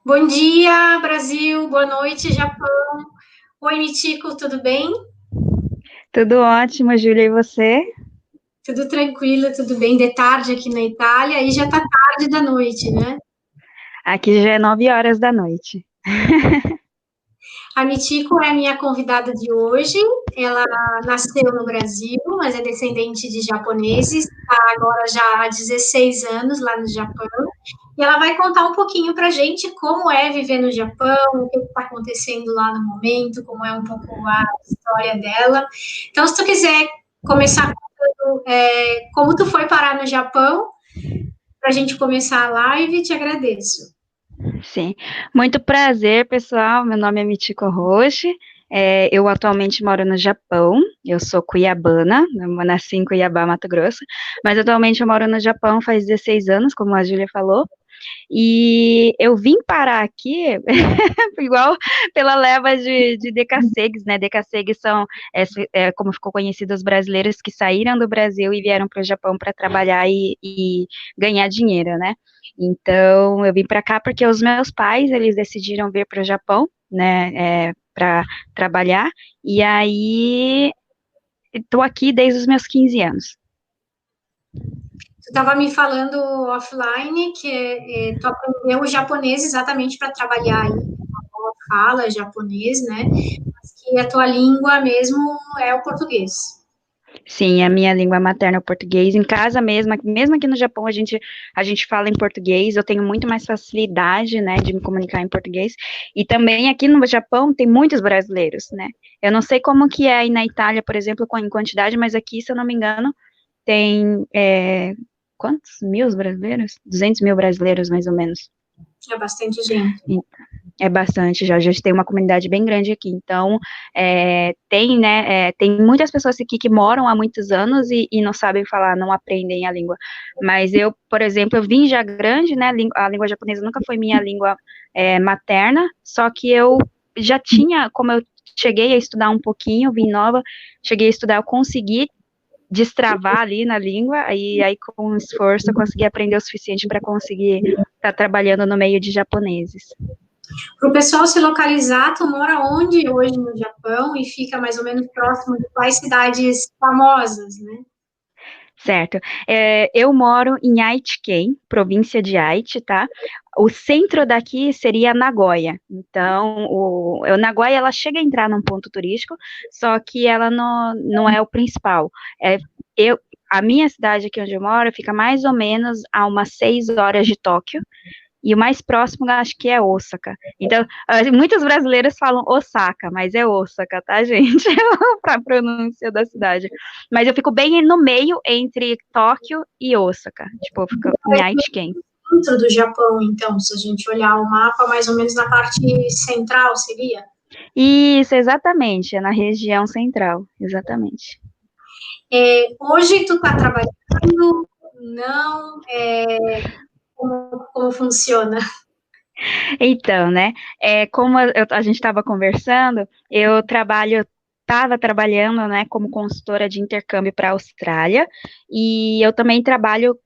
Bom dia, Brasil. Boa noite, Japão. Oi, Michiko, tudo bem? Tudo ótimo, Júlia, e você? Tudo tranquilo, tudo bem. De tarde aqui na Itália, aí já tá tarde da noite, né? Aqui já é 9 horas da noite. A Michiko é a minha convidada de hoje. Ela nasceu no Brasil, mas é descendente de japoneses. Está agora já há 16 anos lá no Japão. E ela vai contar um pouquinho para a gente como é viver no Japão, o que está acontecendo lá no momento, como é um pouco a história dela. Então, se tu quiser começar contando como tu foi parar no Japão, para a gente começar a live, te agradeço. Sim, muito prazer, pessoal. Meu nome é Michiko Roche. Eu atualmente moro no Japão. Eu sou cuiabana, eu nasci em Cuiabá, Mato Grosso, mas atualmente eu moro no Japão faz 16 anos, como a Júlia falou. E eu vim parar aqui, igual pela leva de decassegues, né? Decassegues são, como ficou conhecido, os brasileiros que saíram do Brasil e vieram para o Japão para trabalhar e ganhar dinheiro, né? Então, eu vim para cá porque os meus pais, eles decidiram vir para o Japão, né, para trabalhar, e aí estou aqui desde os meus 15 anos. Tu estava me falando offline que tu aprendeu o japonês exatamente para trabalhar aí, fala japonês, né? Mas que a tua língua mesmo é o português. Sim, a minha língua materna é o português. Em casa mesmo aqui no Japão, a gente fala em português. Eu tenho muito mais facilidade, né, de me comunicar em português. E também aqui no Japão tem muitos brasileiros, né? Eu não sei como que é aí na Itália, por exemplo, em quantidade, mas aqui, se eu não me engano, tem quantos mil brasileiros? 200 mil brasileiros, mais ou menos. É bastante gente. É bastante, já. A gente tem uma comunidade bem grande aqui. Então, tem, né, tem muitas pessoas aqui que moram há muitos anos e não sabem falar, não aprendem a língua. Mas eu, por exemplo, eu vim já grande, né, a língua japonesa nunca foi minha língua materna, só que eu já tinha, como eu cheguei a estudar um pouquinho, vim nova, cheguei a estudar, eu consegui destravar ali na língua, e aí com esforço eu consegui aprender o suficiente para conseguir estar trabalhando no meio de japoneses. Para o pessoal se localizar, tu mora onde hoje no Japão e fica mais ou menos próximo de quais cidades famosas, né? Certo. Eu moro em Aichi-ken, província de Aichi, tá? O centro daqui seria Nagoya. Então, Nagoya, ela chega a entrar num ponto turístico, só que ela não é o principal. É, eu, a minha cidade aqui onde eu moro fica mais ou menos a umas 6 horas de Tóquio, e o mais próximo eu acho que é Osaka. Então, muitos brasileiros falam Osaka, mas é Osaka, tá, gente? Para a pronúncia da cidade. Mas eu fico bem no meio entre Tóquio e Osaka. Tipo, eu fico em Aichi-ken. Dentro do Japão, então, se a gente olhar o mapa, mais ou menos na parte central seria. Isso, exatamente, é na região central, exatamente. Hoje tu está trabalhando? Não? Como funciona? Então, né, como a gente estava conversando, estava trabalhando, né, como consultora de intercâmbio para a Austrália, e eu também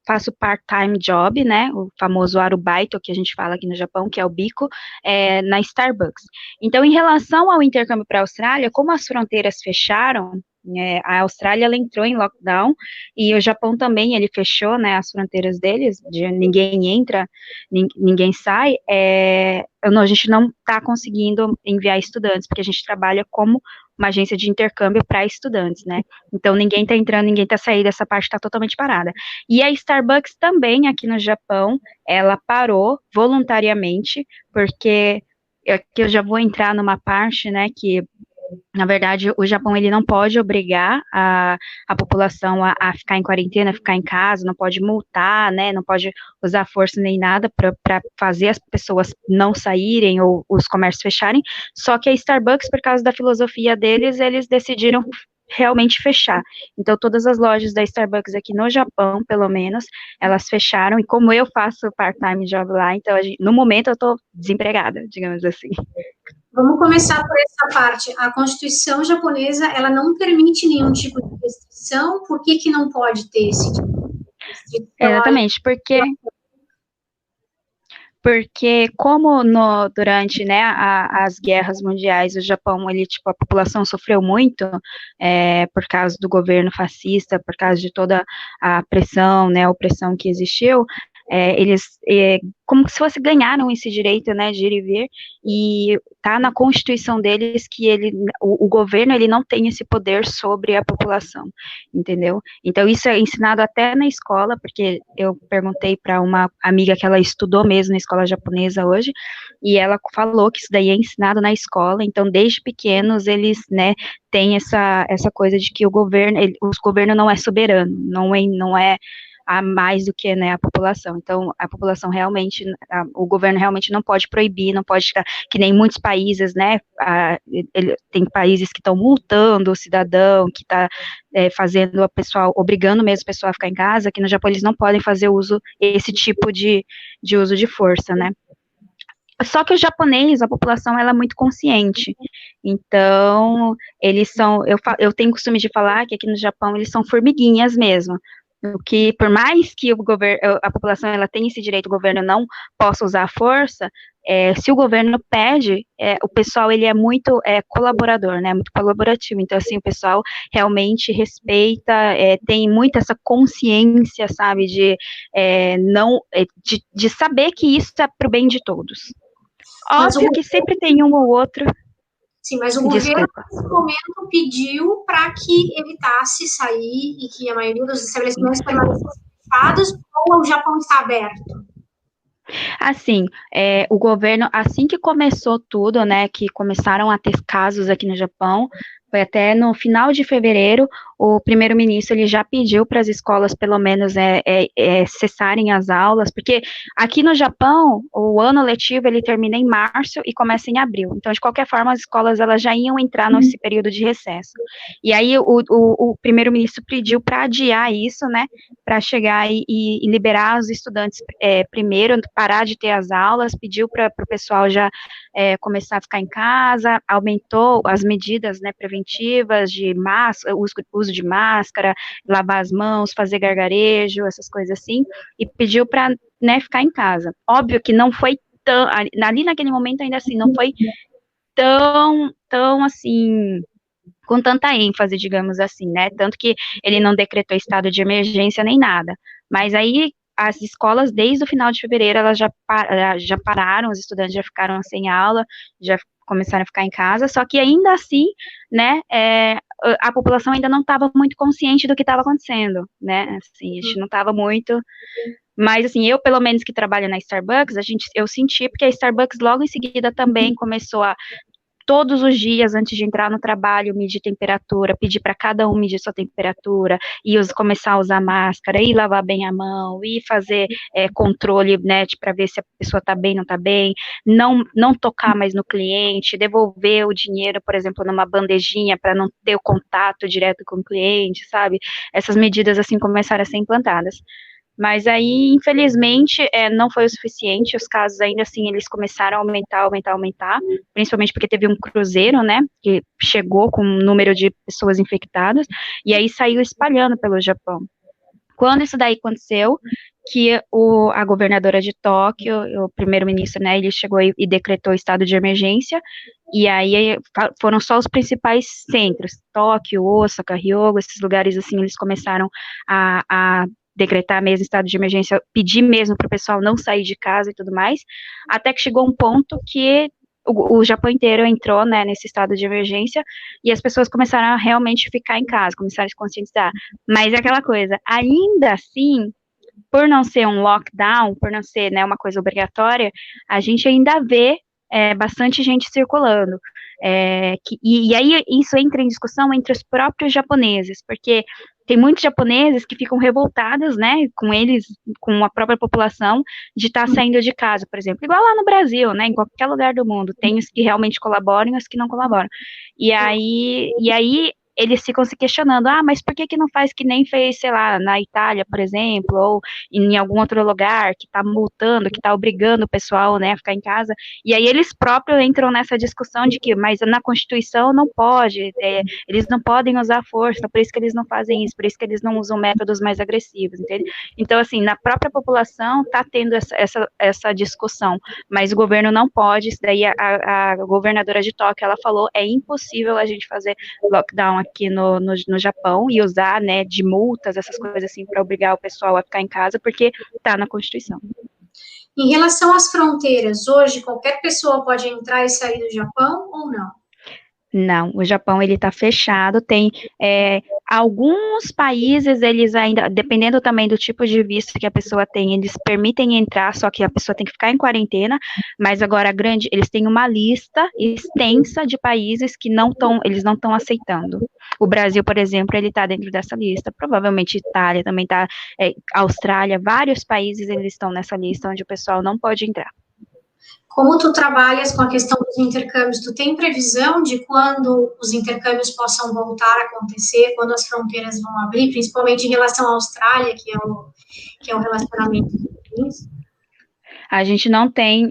faço part-time job, né, o famoso arubaito, que a gente fala aqui no Japão, que é o bico, na Starbucks. Então, em relação ao intercâmbio para a Austrália, como as fronteiras fecharam, a Austrália ela entrou em lockdown, e o Japão também, ele fechou, né, as fronteiras deles, ninguém entra, ninguém sai, a gente não está conseguindo enviar estudantes, porque a gente trabalha como uma agência de intercâmbio para estudantes, né? Então ninguém está entrando, ninguém está saindo, essa parte está totalmente parada. E a Starbucks também aqui no Japão, ela parou voluntariamente, porque aqui eu já vou entrar numa parte, né, que na verdade, o Japão ele não pode obrigar a população a ficar em quarentena, a ficar em casa, não pode multar, né, não pode usar força nem nada para fazer as pessoas não saírem ou os comércios fecharem. Só que a Starbucks, por causa da filosofia deles, eles decidiram realmente fechar. Então, todas as lojas da Starbucks aqui no Japão, pelo menos, elas fecharam. E como eu faço part-time job lá, então, no momento, eu estou desempregada, digamos assim. Vamos começar por essa parte. A Constituição japonesa, ela não permite nenhum tipo de restrição. Por que que não pode ter esse tipo de restrição? Exatamente, Porque como durante, né, as guerras mundiais, o Japão, ele, tipo, a população sofreu muito por causa do governo fascista, por causa de toda a pressão, né, a opressão que existiu, eles, como se fosse ganharam esse direito, né, de ir e vir, e tá na Constituição deles que o governo, ele não tem esse poder sobre a população, entendeu? Então, isso é ensinado até na escola, porque eu perguntei para uma amiga que ela estudou mesmo na escola japonesa hoje, e ela falou que isso daí é ensinado na escola, então, desde pequenos, eles, né, têm essa coisa de que o governo não é soberano, não é a mais do que, né, a população. Então, a população realmente, o governo realmente não pode proibir, não pode ficar, que nem muitos países, né, tem países que estão multando o cidadão, que está fazendo obrigando mesmo o pessoal a ficar em casa, aqui no Japão eles não podem fazer esse tipo de uso de força, né. Só que o japonês, a população, ela é muito consciente. Então, eles são, eu tenho costume de falar que aqui no Japão eles são formiguinhas mesmo. O que, por mais que a população ela tenha esse direito, o governo não possa usar a força, se o governo pede, o pessoal ele é muito colaborador, né, muito colaborativo. Então, assim, o pessoal realmente respeita, tem muito essa consciência, sabe, não, de saber que isso é para o bem de todos. Mas Óbvio que sempre tem um ou outro. sim, mas o governo, Desculpa. nesse momento, pediu para que evitasse sair e que a maioria dos estabelecimentos permanecessem fechados, ou o Japão está aberto? Assim, o governo, assim que começou tudo, né, que começaram a ter casos aqui no Japão, foi até no final de fevereiro, o primeiro-ministro ele já pediu para as escolas, pelo menos, cessarem as aulas, porque aqui no Japão, o ano letivo ele termina em março e começa em abril. Então, de qualquer forma, as escolas elas já iam entrar nesse período de recesso. E aí o primeiro-ministro pediu para adiar isso, né, para chegar e liberar os estudantes primeiro, parar de ter as aulas, pediu para o pessoal já começar a ficar em casa, aumentou as medidas, né, preventivas de uso de máscara, lavar as mãos, fazer gargarejo, essas coisas assim, e pediu para, né, ficar em casa. Óbvio que não foi tão, ali naquele momento ainda assim, não foi tão assim, com tanta ênfase, digamos assim, né, tanto que ele não decretou estado de emergência nem nada, mas aí as escolas, desde o final de fevereiro, elas já pararam, os estudantes já ficaram sem aula, já começaram a ficar em casa, só que ainda assim, né, a população ainda não estava muito consciente do que estava acontecendo, né, assim, a gente não estava muito, mas assim, eu pelo menos que trabalho na Starbucks, eu senti, porque a Starbucks logo em seguida também começou a todos os dias, antes de entrar no trabalho, medir temperatura, pedir para cada um medir sua temperatura, e começar a usar máscara, e lavar bem a mão, e fazer controle, né, para ver se a pessoa está bem, não está bem, não tocar mais no cliente, devolver o dinheiro, por exemplo, numa bandejinha, para não ter o contato direto com o cliente, sabe? Essas medidas, assim, começaram a ser implantadas. Mas aí, infelizmente, não foi o suficiente, os casos ainda assim, eles começaram a aumentar, principalmente porque teve um cruzeiro, né, que chegou com um número de pessoas infectadas, e aí saiu espalhando pelo Japão. Quando isso daí aconteceu, que a governadora de Tóquio, o primeiro-ministro, né, ele chegou e decretou estado de emergência, e aí foram só os principais centros, Tóquio, Osaka, Hyogo, esses lugares assim, eles começaram a decretar mesmo estado de emergência, pedir mesmo para o pessoal não sair de casa e tudo mais, até que chegou um ponto que o Japão inteiro entrou, né, nesse estado de emergência, e as pessoas começaram a realmente ficar em casa, começaram a se conscientizar. Mas é aquela coisa, ainda assim, por não ser um lockdown, por não ser, né, uma coisa obrigatória, a gente ainda vê bastante gente circulando. E aí isso entra em discussão entre os próprios japoneses, porque tem muitos japoneses que ficam revoltados, né, com eles, com a própria população, de estar saindo de casa, por exemplo, igual lá no Brasil, né, em qualquer lugar do mundo, tem os que realmente colaboram e os que não colaboram. E aí eles ficam se questionando, mas por que que não faz que nem fez, sei lá, na Itália, por exemplo, ou em algum outro lugar, que está multando, que está obrigando o pessoal, né, a ficar em casa, e aí eles próprios entram nessa discussão de que, mas na Constituição não pode, eles não podem usar força, por isso que eles não fazem isso, por isso que eles não usam métodos mais agressivos, entende? Então, assim, na própria população está tendo essa discussão, mas o governo não pode, isso daí a governadora de Tóquio, ela falou, é impossível a gente fazer lockdown aqui no Japão e usar, né, de multas, essas coisas assim, para obrigar o pessoal a ficar em casa, porque está na Constituição. Em relação às fronteiras, hoje qualquer pessoa pode entrar e sair do Japão ou não? Não, o Japão ele está fechado, tem alguns países, eles ainda, dependendo também do tipo de visto que a pessoa tem, eles permitem entrar, só que a pessoa tem que ficar em quarentena, mas agora eles têm uma lista extensa de países que eles não estão aceitando. O Brasil, por exemplo, ele está dentro dessa lista, provavelmente Itália também está, Austrália, vários países eles estão nessa lista onde o pessoal não pode entrar. Como tu trabalhas com a questão dos intercâmbios, tu tem previsão de quando os intercâmbios possam voltar a acontecer, quando as fronteiras vão abrir, principalmente em relação à Austrália, que é o relacionamento dos A gente não tem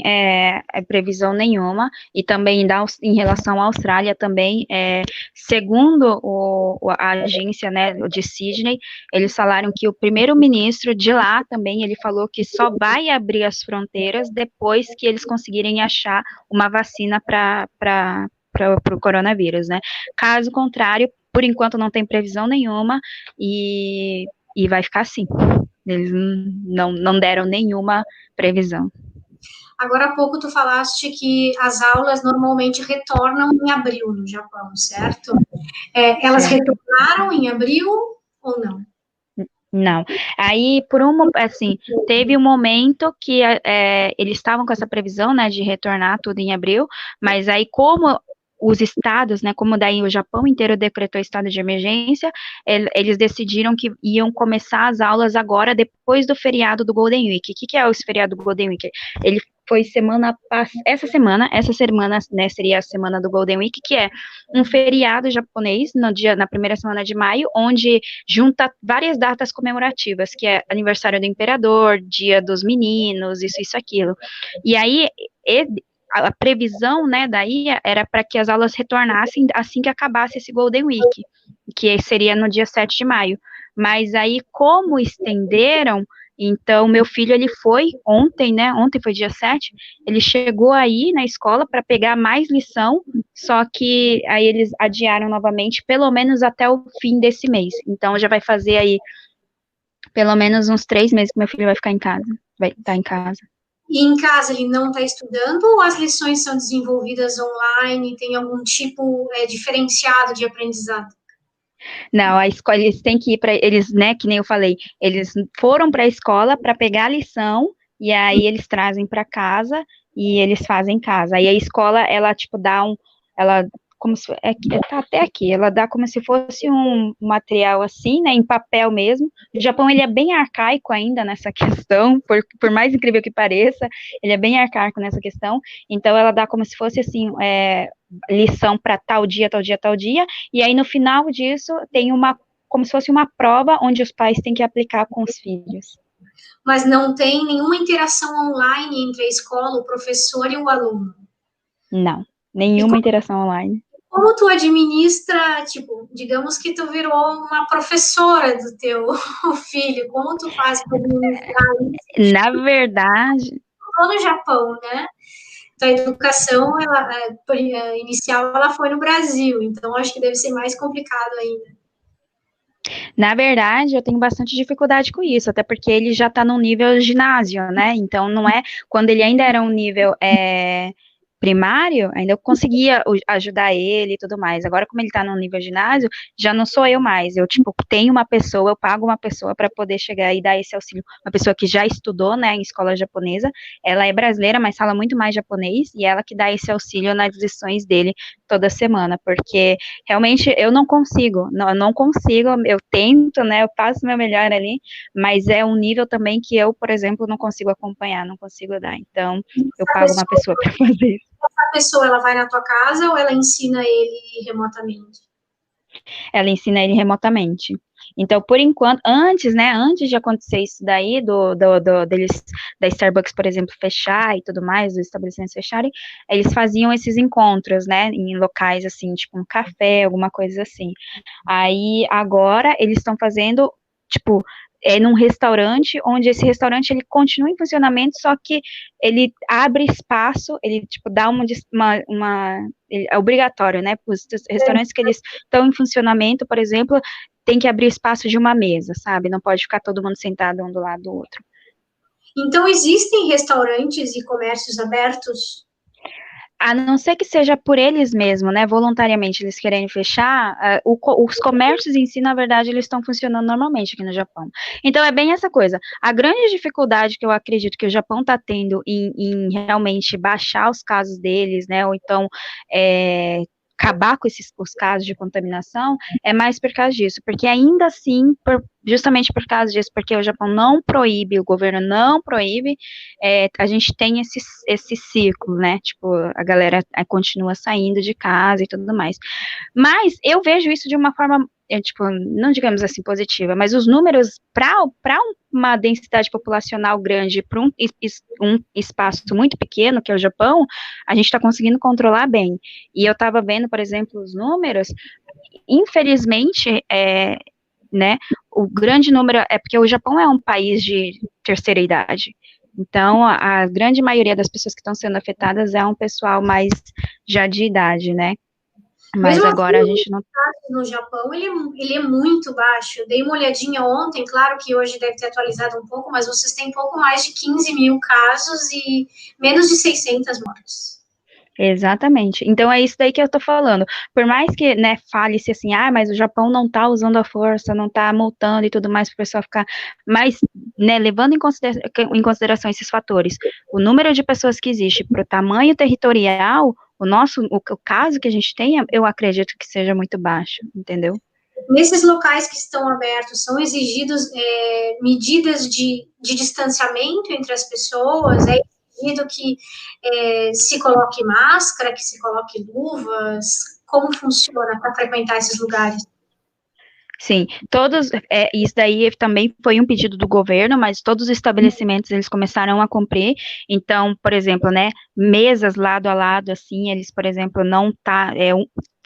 previsão nenhuma, e também em relação à Austrália também, segundo a agência, né, de Sydney, eles falaram que o primeiro-ministro de lá também, ele falou que só vai abrir as fronteiras depois que eles conseguirem achar uma vacina para o coronavírus, né? Caso contrário, por enquanto não tem previsão nenhuma, e vai ficar assim. Eles não deram nenhuma previsão. Agora há pouco tu falaste que as aulas normalmente retornam em abril no Japão, certo? Elas retornaram em abril ou não? Não. Aí, assim, teve um momento que eles estavam com essa previsão, né, de retornar tudo em abril, mas aí como os estados, né, como daí o Japão inteiro decretou estado de emergência, eles decidiram que iam começar as aulas agora, depois do feriado do Golden Week. O que é o feriado do Golden Week? Ele foi essa semana, né, seria a semana do Golden Week, que é um feriado japonês na primeira semana de maio, onde junta várias datas comemorativas, que é aniversário do imperador, dia dos meninos, isso, aquilo. E aí, a previsão, né, daí era para que as aulas retornassem assim que acabasse esse Golden Week, que seria no dia 7 de maio. Mas aí, como estenderam, então meu filho, ele foi ontem, né, ontem foi dia 7, ele chegou aí na escola para pegar mais lição, só que aí eles adiaram novamente, pelo menos até o fim desse mês. Então já vai fazer aí pelo menos uns 3 meses que meu filho vai ficar em casa, vai estar em casa. E em casa ele não está estudando ou as lições são desenvolvidas online, tem algum tipo diferenciado de aprendizado? Não, a escola, eles têm que ir para eles, né, que nem eu falei, eles foram para a escola para pegar a lição, e aí eles trazem para casa e eles fazem em casa. Aí a escola, ela tipo ela como se tá até aqui, ela dá como se fosse um material assim, né, em papel mesmo. O Japão, ele é bem arcaico ainda nessa questão, por mais incrível que pareça, ele é bem arcaico nessa questão. Então ela dá como se fosse assim, lição para tal dia, tal dia, tal dia, e aí no final disso tem como se fosse uma prova onde os pais têm que aplicar com os filhos. Mas não tem nenhuma interação online entre a escola, o professor e o aluno? Não, nenhuma interação online. Como tu administra, tipo, digamos que tu virou uma professora do teu filho, como tu faz para administrar isso? Na verdade... No Japão, né? Então, a educação inicial, ela foi no Brasil, então acho que deve ser mais complicado ainda. Na verdade, eu tenho bastante dificuldade com isso, até porque ele já está no nível ginásio, né? Então, não é... Quando ele ainda era um nível primário, ainda eu conseguia ajudar ele e tudo mais. Agora, como ele tá no nível ginásio, já não sou eu mais. Eu, tipo, tenho uma pessoa, eu pago uma pessoa para poder chegar e dar esse auxílio. Uma pessoa que já estudou, né, em escola japonesa. Ela é brasileira, mas fala muito mais japonês, e ela que dá esse auxílio nas lições dele toda semana, porque realmente eu não consigo, eu tento, né, eu faço o meu melhor ali, mas é um nível também que eu, por exemplo, não consigo acompanhar, não consigo dar. Então, eu pago uma pessoa para fazer isso. Essa pessoa, ela vai na tua casa ou ela ensina ele remotamente? Ela ensina ele remotamente. Então, por enquanto, antes, né, antes de acontecer isso daí, da Starbucks, por exemplo, fechar e tudo mais, dos estabelecimentos fecharem, eles faziam esses encontros, né, em locais, assim, tipo um café, alguma coisa assim. Aí, agora, eles estão fazendo, tipo, num restaurante, onde esse restaurante, ele continua em funcionamento, só que ele abre espaço, ele, tipo, dá é obrigatório, né, para os restaurantes que eles estão em funcionamento, por exemplo, tem que abrir espaço de uma mesa, sabe? Não pode ficar todo mundo sentado um do lado do outro. Então, existem restaurantes e comércios abertos? A não ser que seja por eles mesmos, né? Voluntariamente eles querem fechar, os comércios em si, na verdade, eles estão funcionando normalmente aqui no Japão. Então é bem essa coisa. A grande dificuldade que eu acredito que o Japão está tendo em realmente baixar os casos deles, né? Ou então acabar com os casos de contaminação, é mais por causa disso, porque ainda assim, justamente por causa disso, porque o Japão não proíbe, o governo não proíbe, a gente tem esse ciclo, né, tipo, a galera continua saindo de casa e tudo mais. Mas eu vejo isso de uma forma, tipo, não digamos assim positiva, mas os números para uma densidade populacional grande, para um espaço muito pequeno, que é o Japão, a gente está conseguindo controlar bem. E eu estava vendo, por exemplo, os números, infelizmente, né, o grande número, é porque o Japão é um país de terceira idade, então a grande maioria das pessoas que estão sendo afetadas é um pessoal mais já de idade, né, mas Mesmo assim, agora a gente não. no Japão, ele é muito baixo. Eu dei uma olhadinha ontem, claro que hoje deve ter atualizado um pouco, mas vocês têm pouco mais de 15 mil casos e menos de 600 mortes. Exatamente. Então é isso daí que eu tô falando. Por mais que, né, fale-se assim, mas o Japão não tá usando a força, não tá multando e tudo mais para o pessoal ficar, mas, né, levando em consideração esses fatores, o número de pessoas que existe para o tamanho territorial, o caso que a gente tem, eu acredito que seja muito baixo, entendeu? Nesses locais que estão abertos, são exigidos medidas de distanciamento entre as pessoas? É exigido que se coloque máscara, que se coloque luvas? Como funciona para frequentar esses lugares? Sim, isso daí também foi um pedido do governo, mas todos os estabelecimentos eles começaram a cumprir. Então, por exemplo, né, mesas lado a lado, assim, eles, por exemplo, não tá,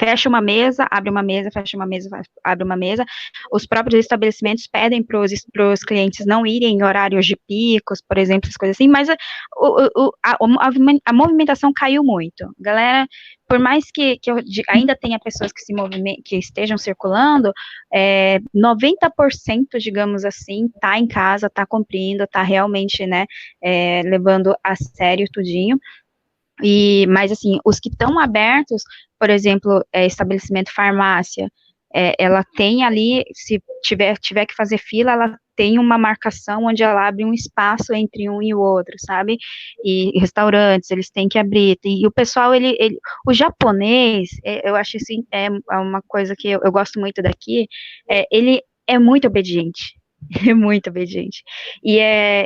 fecha uma mesa, abre uma mesa, fecha uma mesa, abre uma mesa. Os próprios estabelecimentos pedem para os clientes não irem em horários de picos, por exemplo, essas coisas assim, mas a movimentação caiu muito. Galera, por mais que ainda tenha pessoas que estejam circulando, 90%, digamos assim, tá em casa, tá cumprindo, tá realmente, né, levando a sério tudinho. Mas assim, os que estão abertos, por exemplo, estabelecimento farmácia, ela tem ali, se tiver que fazer fila, ela tem uma marcação onde ela abre um espaço entre um e o outro, sabe? E restaurantes, eles têm que abrir. E o pessoal, o japonês, eu acho assim, é uma coisa que eu gosto muito daqui, ele é muito obediente. É muito obediente. E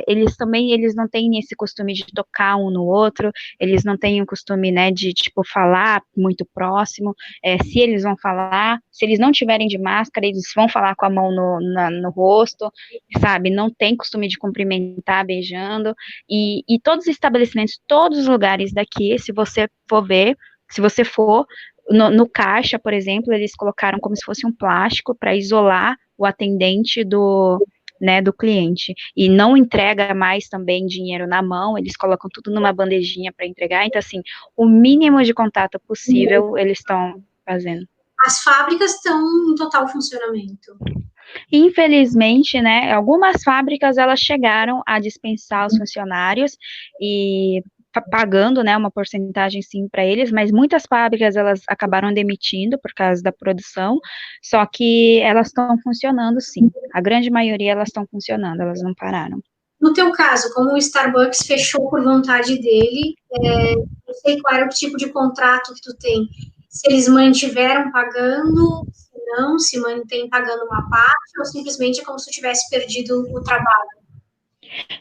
eles não têm esse costume de tocar um no outro, eles não têm o costume, né, de, tipo, falar muito próximo, se eles vão falar, se eles não tiverem de máscara, eles vão falar com a mão no rosto, sabe, não tem costume de cumprimentar beijando, e todos os estabelecimentos, todos os lugares daqui, se você for ver, se você for, no caixa, por exemplo, eles colocaram como se fosse um plástico para isolar o atendente né, do cliente, e não entrega mais também dinheiro na mão, eles colocam tudo numa bandejinha para entregar, então assim, o mínimo de contato possível eles estão fazendo. As fábricas estão em total funcionamento. Infelizmente, né, algumas fábricas elas chegaram a dispensar os funcionários e pagando, né, uma porcentagem sim para eles, mas muitas fábricas elas acabaram demitindo por causa da produção, só que elas estão funcionando sim. A grande maioria elas estão funcionando, elas não pararam. No teu caso, como o Starbucks fechou por vontade dele, não sei qual era o tipo de contrato que tu tem. Se eles mantiveram pagando, se não, se mantém pagando uma parte, ou simplesmente é como se tu tivesse perdido o trabalho.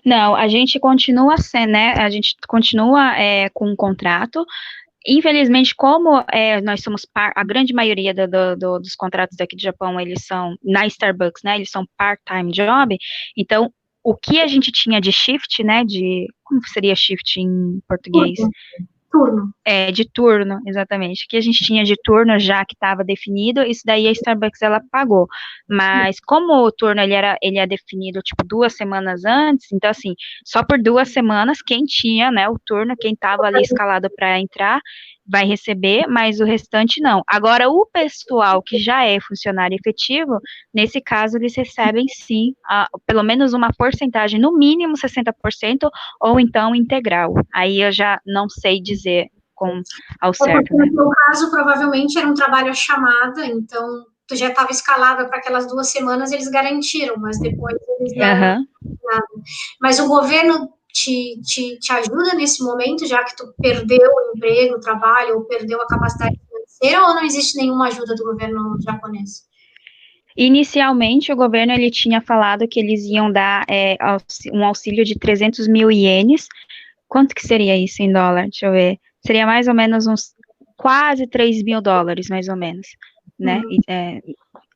Não, a gente continua sendo, né? A gente continua com um contrato. infelizmente, como nós somos a grande maioria dos contratos daqui do Japão, eles são na Starbucks, né? Eles são part-time job. Então, o que a gente tinha de shift, né? Como seria shift em português? Turno. De turno, exatamente. O que a gente tinha de turno já que estava definido, isso daí a Starbucks ela pagou. Mas como o turno ele é definido tipo 2 semanas antes, então assim, só por 2 semanas quem tinha, né, o turno, quem estava ali escalado para entrar, vai receber, mas o restante não. Agora o pessoal que já é funcionário efetivo, nesse caso eles recebem sim, pelo menos uma porcentagem, no mínimo 60% ou então integral. Aí eu já não sei dizer ao certo, né? No teu caso, provavelmente era um trabalho à chamada, então tu já estava escalada para aquelas 2 semanas, eles garantiram, mas depois eles não. Uhum. Mas o governo te ajuda nesse momento, já que tu perdeu o emprego, o trabalho, ou perdeu a capacidade financeira, ou não existe nenhuma ajuda do governo japonês? Inicialmente, o governo ele tinha falado que eles iam dar um auxílio de 300 mil ienes. Quanto que seria isso em dólar? Deixa eu ver. Seria mais ou menos uns quase 3 mil dólares, mais ou menos, né?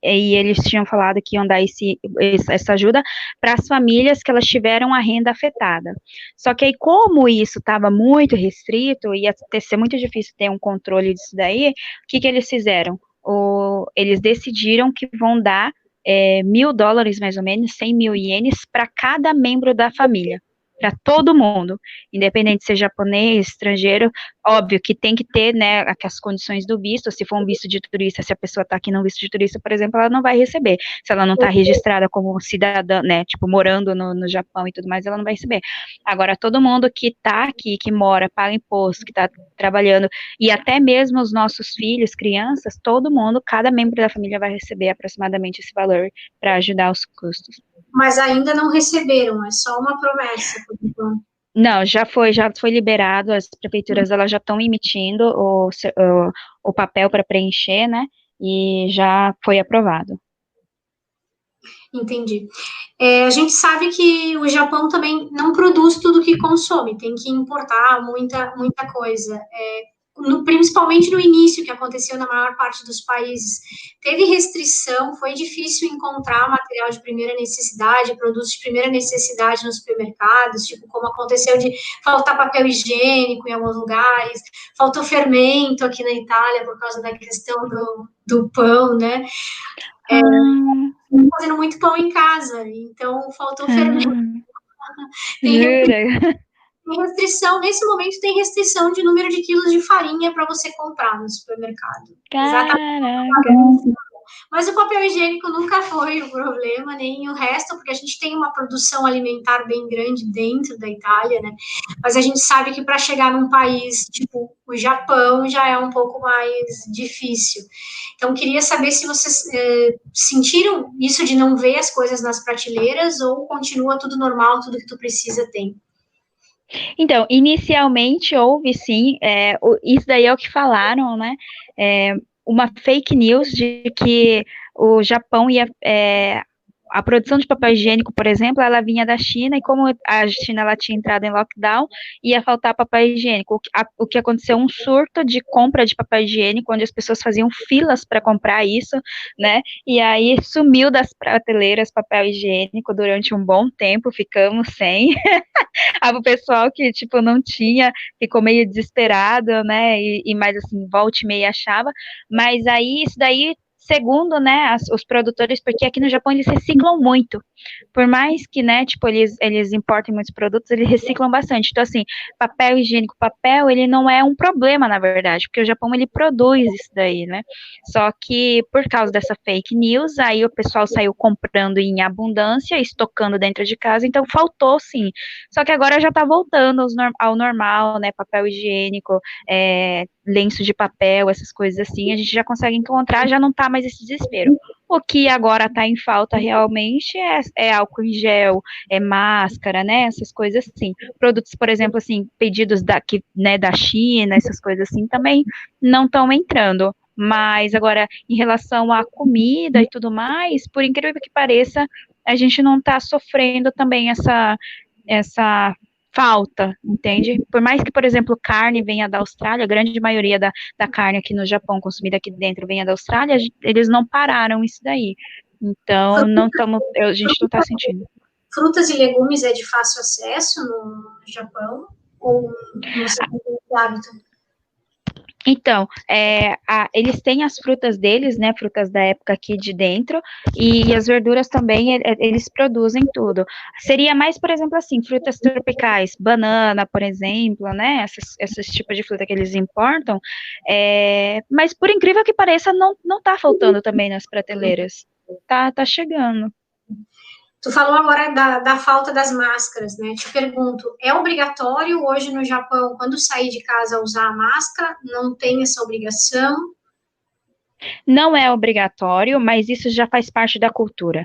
E eles tinham falado que iam dar essa ajuda para as famílias que elas tiveram a renda afetada. Só que aí, como isso estava muito restrito, ia ser muito difícil ter um controle disso daí, o que eles fizeram? Eles decidiram que vão dar 1.000 dólares, mais ou menos, 100 mil ienes, para cada membro da família. Para todo mundo, independente se é japonês, estrangeiro, óbvio que tem que ter, né, as condições do visto. Se for um visto de turista, se a pessoa está aqui no visto de turista, por exemplo, ela não vai receber. Se ela não está registrada como cidadã, né, tipo, morando no Japão e tudo mais, ela não vai receber. Agora, todo mundo que está aqui, que mora, paga imposto, que está trabalhando, e até mesmo os nossos filhos, crianças, todo mundo, cada membro da família vai receber aproximadamente esse valor para ajudar os custos. Mas ainda não receberam, é só uma promessa, por enquanto. Não, já foi liberado, as prefeituras elas já estão emitindo o papel para preencher, né? E já foi aprovado. Entendi. A gente sabe que o Japão também não produz tudo que consome, tem que importar muita coisa. Principalmente no início, que aconteceu na maior parte dos países, teve restrição, foi difícil encontrar material de primeira necessidade, produtos de primeira necessidade nos supermercados, tipo como aconteceu de faltar papel higiênico em alguns lugares, faltou fermento aqui na Itália por causa da questão do pão, né? Fazendo muito pão em casa, então faltou fermento. Tem restrição, nesse momento tem restrição de número de quilos de farinha para você comprar no supermercado. Caraca! Exatamente. Mas o papel higiênico nunca foi o problema, nem o resto, porque a gente tem uma produção alimentar bem grande dentro da Itália, né? Mas a gente sabe que para chegar num país tipo o Japão já é um pouco mais difícil. Então, queria saber se vocês sentiram isso de não ver as coisas nas prateleiras ou continua tudo normal, tudo que tu precisa tem. Então, inicialmente houve sim, isso daí é o que falaram, né? Uma fake news de que o Japão ia. A produção de papel higiênico, por exemplo, ela vinha da China, e como a China ela tinha entrado em lockdown, ia faltar papel higiênico. O que aconteceu, um surto de compra de papel higiênico, onde as pessoas faziam filas para comprar isso, né? E aí sumiu das prateleiras papel higiênico durante um bom tempo, ficamos sem. O pessoal que, tipo, não tinha, ficou meio desesperado, né, e mais assim, volta e meia achava, mas aí, isso daí, segundo, né, os produtores, porque aqui no Japão eles reciclam muito, por mais que, né, tipo, eles importem muitos produtos, eles reciclam bastante, então assim, papel higiênico, papel, ele não é um problema, na verdade, porque o Japão, ele produz isso daí, né, só que, por causa dessa fake news, aí o pessoal saiu comprando em abundância, estocando dentro de casa, então faltou, sim, só que agora já tá voltando ao normal, né, papel higiênico, lenço de papel, essas coisas assim, a gente já consegue encontrar, já não tá mais esse desespero. O que agora tá em falta realmente é álcool em gel, é máscara, né, essas coisas assim. Produtos, por exemplo, assim, pedidos daqui, né, da China, essas coisas assim, também não estão entrando. Mas agora, em relação à comida e tudo mais, por incrível que pareça, a gente não está sofrendo também essa falta, entende? Por mais que, por exemplo, carne venha da Austrália, a grande maioria da carne aqui no Japão, consumida aqui dentro, venha da Austrália, eles não pararam isso daí. Então, não estamos, a gente não está sentindo. Frutas e legumes é de fácil acesso no Japão? Ou não sei se é hábito? Então, eles têm as frutas deles, né, frutas da época aqui de dentro, e as verduras também, eles produzem tudo. Seria mais, por exemplo, assim, frutas tropicais, banana, por exemplo, né, esses tipos de fruta que eles importam, mas por incrível que pareça, não tá faltando também nas prateleiras. Tá chegando. Tu falou agora da falta das máscaras, né? Te pergunto, é obrigatório hoje no Japão, quando sair de casa, usar a máscara? Não tem essa obrigação? Não é obrigatório, mas isso já faz parte da cultura.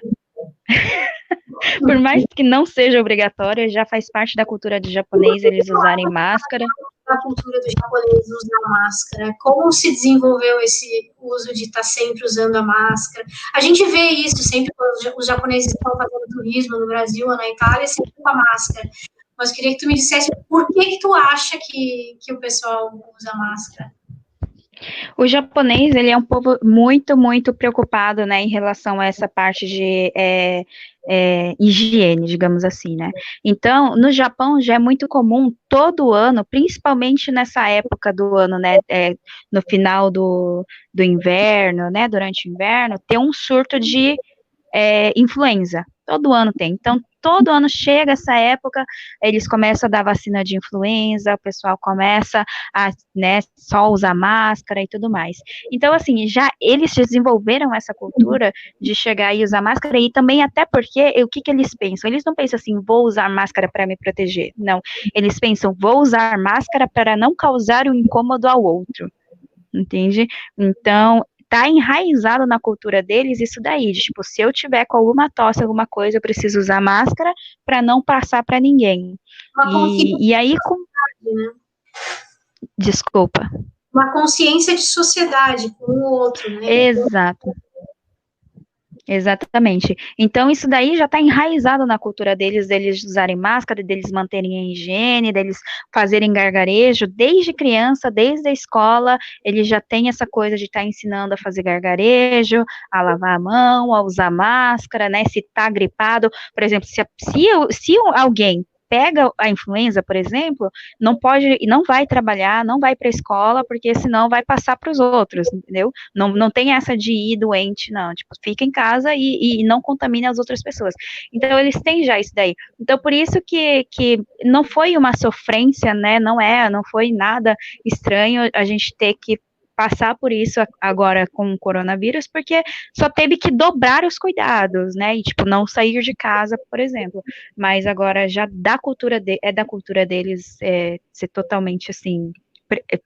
Por mais que não seja obrigatório, já faz parte da cultura do japonês eles usarem máscara. A cultura dos japoneses usar máscara? Como se desenvolveu esse uso de estar sempre usando a máscara? A gente vê isso sempre quando os japoneses estão fazendo turismo no Brasil ou na Itália, sempre com a máscara. Mas queria que tu me dissesse por que tu acha que o pessoal usa máscara? O japonês, ele é um povo muito, muito preocupado, né, em relação a essa parte de higiene, digamos assim, né. Então, no Japão já é muito comum todo ano, principalmente nessa época do ano, né, no final do inverno, né, durante o inverno, ter um surto de influenza. Todo ano tem. Então, todo ano chega essa época, eles começam a dar vacina de influenza, o pessoal começa a, né, só usar máscara e tudo mais. Então, assim, já eles desenvolveram essa cultura de chegar e usar máscara, e também até porque, o que eles pensam? Eles não pensam assim, vou usar máscara para me proteger. Não. Eles pensam, vou usar máscara para não causar um incômodo ao outro. Entende? Então, tá enraizado na cultura deles isso daí, de, tipo, se eu tiver com alguma tosse, alguma coisa, eu preciso usar máscara para não passar para ninguém. E aí, né? Desculpa. Uma consciência de sociedade com o outro, né? Exato. Exatamente. Então, isso daí já está enraizado na cultura deles usarem máscara, deles manterem a higiene, deles fazerem gargarejo, desde criança, desde a escola, eles já têm essa coisa de estar ensinando a fazer gargarejo, a lavar a mão, a usar máscara, né, se está gripado, por exemplo, se alguém pega a influenza, por exemplo, não pode, não vai trabalhar, não vai para a escola, porque senão vai passar para os outros, entendeu? Não tem essa de ir doente, não. Tipo, fica em casa e não contamine as outras pessoas. Então, eles têm já isso daí. Então, por isso que não foi uma sofrência, né? Não foi nada estranho a gente ter que passar por isso agora com o coronavírus, porque só teve que dobrar os cuidados, né, e, tipo, não sair de casa, por exemplo, mas agora já da cultura deles ser totalmente, assim,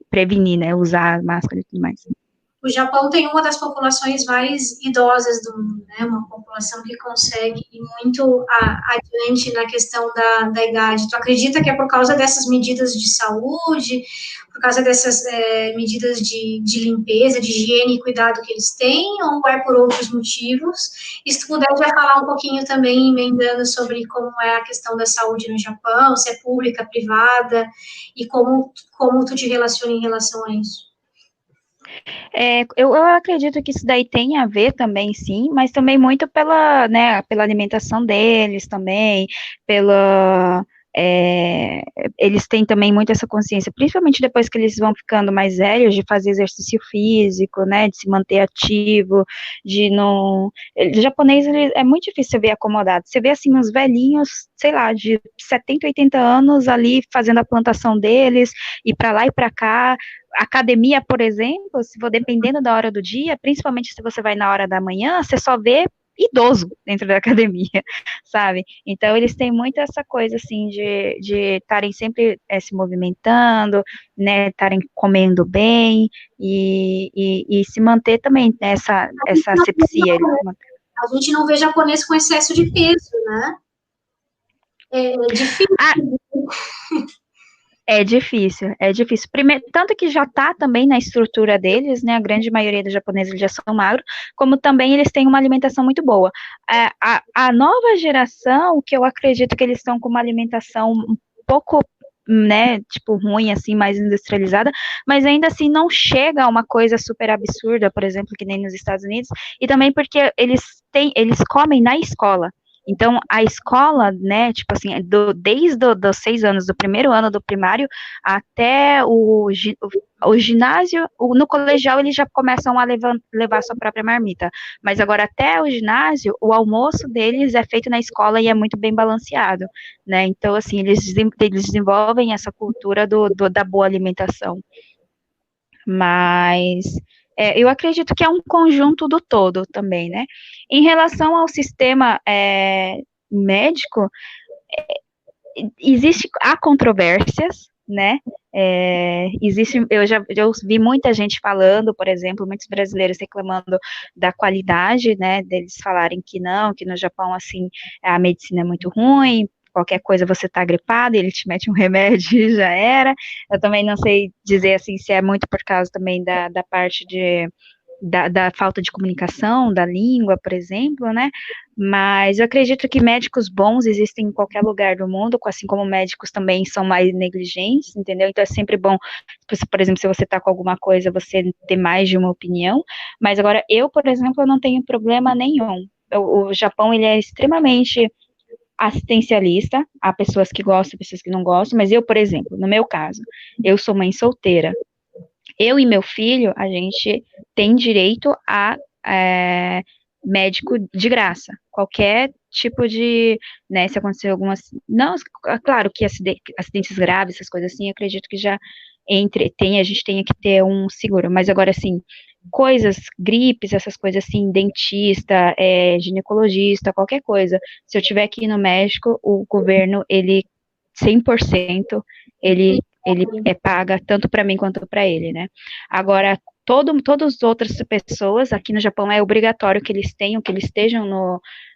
prevenir, né, usar máscara e tudo mais. O Japão tem uma das populações mais idosas do mundo, né? Uma população que consegue ir muito adiante na questão da idade. Tu acredita que é por causa dessas medidas de saúde, por causa dessas medidas de limpeza, de higiene e cuidado que eles têm, ou é por outros motivos? E se tu puder já falar um pouquinho também, emendando sobre como é a questão da saúde no Japão, se é pública, privada, e como tu te relaciona em relação a isso? Eu acredito que isso daí tem a ver também, sim, mas também muito pela alimentação deles também, eles têm também muito essa consciência, principalmente depois que eles vão ficando mais velhos, de fazer exercício físico, né, de se manter ativo, de não... O japonês, é muito difícil você ver acomodado, você vê, assim, uns velhinhos, sei lá, de 70, 80 anos ali, fazendo a plantação deles, e para lá e para cá. Academia, por exemplo, se for dependendo da hora do dia, principalmente se você vai na hora da manhã, você só vê idoso dentro da academia, sabe? Então, eles têm muito essa coisa, assim, de estarem sempre se movimentando, né, estarem comendo bem e se manter também nessa asepsia. A gente não vê japonês com excesso de peso, né? É difícil. É difícil. Primeiro, tanto que já está também na estrutura deles, né? A grande maioria dos japoneses já são magros, como também eles têm uma alimentação muito boa. A nova geração, que eu acredito que eles estão com uma alimentação pouco, né, tipo, ruim, assim, mais industrializada, mas ainda assim não chega a uma coisa super absurda, por exemplo, que nem nos Estados Unidos, e também porque eles comem na escola. Então, a escola, né, tipo assim, desde dos 6 anos, do primeiro ano do primário até o ginásio, no colegial eles já começam a levar sua própria marmita, mas agora até o ginásio, o almoço deles é feito na escola e é muito bem balanceado, né, então assim, eles desenvolvem essa cultura da boa alimentação, mas eu acredito que é um conjunto do todo também, né. Em relação ao sistema médico, há controvérsias, né? Eu vi muita gente falando, por exemplo, muitos brasileiros reclamando da qualidade, né? Deles falarem que não, que no Japão assim a medicina é muito ruim. Qualquer coisa você tá gripado, ele te mete um remédio e já era. Eu também não sei dizer assim se é muito por causa também da parte da falta de comunicação, da língua, por exemplo, né? Mas eu acredito que médicos bons existem em qualquer lugar do mundo, assim como médicos também são mais negligentes, entendeu? Então é sempre bom, por exemplo, se você está com alguma coisa, você ter mais de uma opinião. Mas agora, eu, por exemplo, eu não tenho problema nenhum. O Japão, ele é extremamente assistencialista, há pessoas que gostam, pessoas que não gostam, mas eu, por exemplo, no meu caso, eu sou mãe solteira, eu e meu filho, a gente tem direito a médico de graça. Qualquer tipo de, né, se acontecer algumas, não, claro que acidentes graves, essas coisas assim, acredito que já a gente tenha que ter um seguro, mas agora assim, coisas, gripes, essas coisas assim, dentista, ginecologista, qualquer coisa, se eu tiver aqui no México, o governo, ele 100%, ele paga tanto para mim quanto para ele, né? Agora, todas as outras pessoas aqui no Japão é obrigatório que eles estejam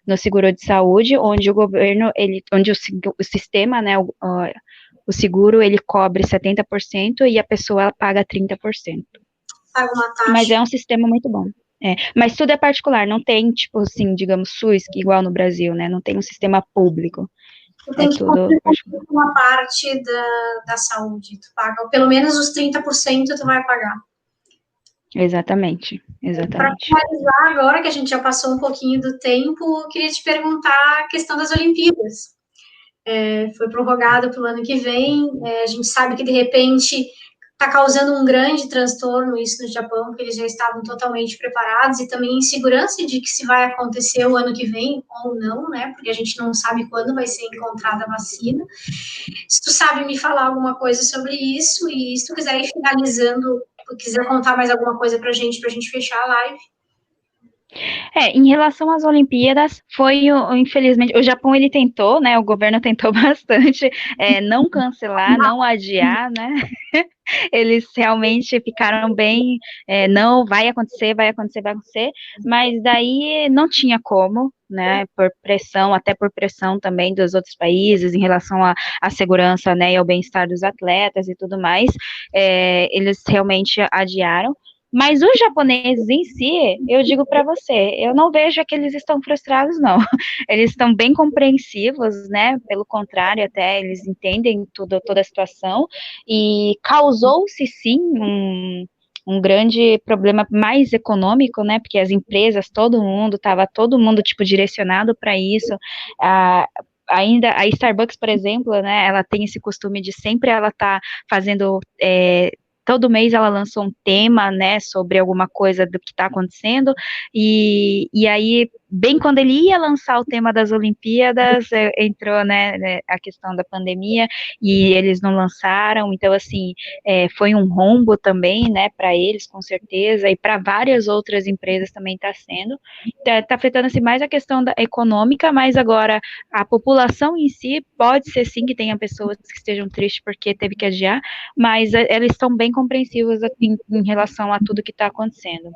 no seguro de saúde, onde o governo, onde o sistema, né, o seguro, ele cobre 70% e a pessoa paga 30%. Paga uma taxa. Mas é um sistema muito bom. Mas tudo é particular, não tem, tipo assim, digamos, SUS, igual no Brasil, né? Não tem um sistema público. Tu tem que cobrir uma parte da saúde. Tu paga, pelo menos os 30% tu vai pagar. Exatamente. Para finalizar, agora que a gente já passou um pouquinho do tempo, eu queria te perguntar a questão das Olimpíadas. Foi prorrogado para o ano que vem, a gente sabe que, de repente, está causando um grande transtorno isso no Japão, porque eles já estavam totalmente preparados, e também insegurança de que se vai acontecer o ano que vem ou não, né, porque a gente não sabe quando vai ser encontrada a vacina. Se tu sabe me falar alguma coisa sobre isso, e se tu quiser ir finalizando, quiser contar mais alguma coisa para a gente fechar a live. Em relação às Olimpíadas, infelizmente, o Japão, ele tentou, né, o governo tentou bastante, não cancelar, não adiar, né, eles realmente ficaram bem, não, vai acontecer, mas daí não tinha como, né, até por pressão também dos outros países em relação à segurança, né, e ao bem-estar dos atletas e tudo mais, eles realmente adiaram. Mas os japoneses em si, eu digo para você, eu não vejo que eles estão frustrados, não. Eles estão bem compreensivos, né? Pelo contrário, até eles entendem toda a situação. E causou-se, sim, um grande problema mais econômico, né? Porque as empresas, estava todo mundo, tipo, direcionado para isso. Ainda a Starbucks, por exemplo, né, ela tem esse costume de sempre ela tá fazendo, todo mês ela lançou um tema, né, sobre alguma coisa do que está acontecendo, e aí, bem quando ele ia lançar o tema das Olimpíadas, entrou, né, a questão da pandemia, e eles não lançaram, então, assim, foi um rombo também, né, para eles, com certeza, e para várias outras empresas também está sendo, está afetando, assim, mais a questão econômica, mas agora, a população em si, pode ser, sim, que tenha pessoas que estejam tristes porque teve que adiar, mas eles estão bem compreensivos em relação a tudo que está acontecendo.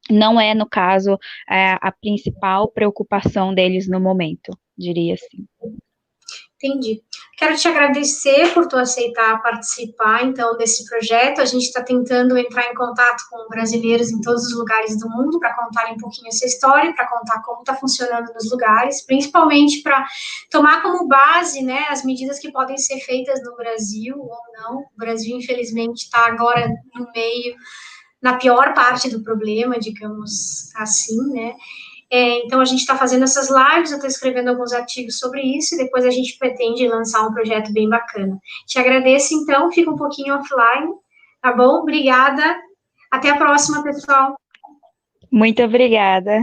Não é, no caso, a principal preocupação deles no momento, diria assim. Entendi. Quero te agradecer por tu aceitar participar, então, desse projeto. A gente está tentando entrar em contato com brasileiros em todos os lugares do mundo para contar um pouquinho essa história, para contar como está funcionando nos lugares, principalmente para tomar como base, né, as medidas que podem ser feitas no Brasil ou não. O Brasil, infelizmente, está agora no meio, na pior parte do problema, digamos assim, né? Então, a gente está fazendo essas lives, eu estou escrevendo alguns artigos sobre isso, e depois a gente pretende lançar um projeto bem bacana. Te agradeço, então, fica um pouquinho offline, tá bom? Obrigada. Até a próxima, pessoal. Muito obrigada.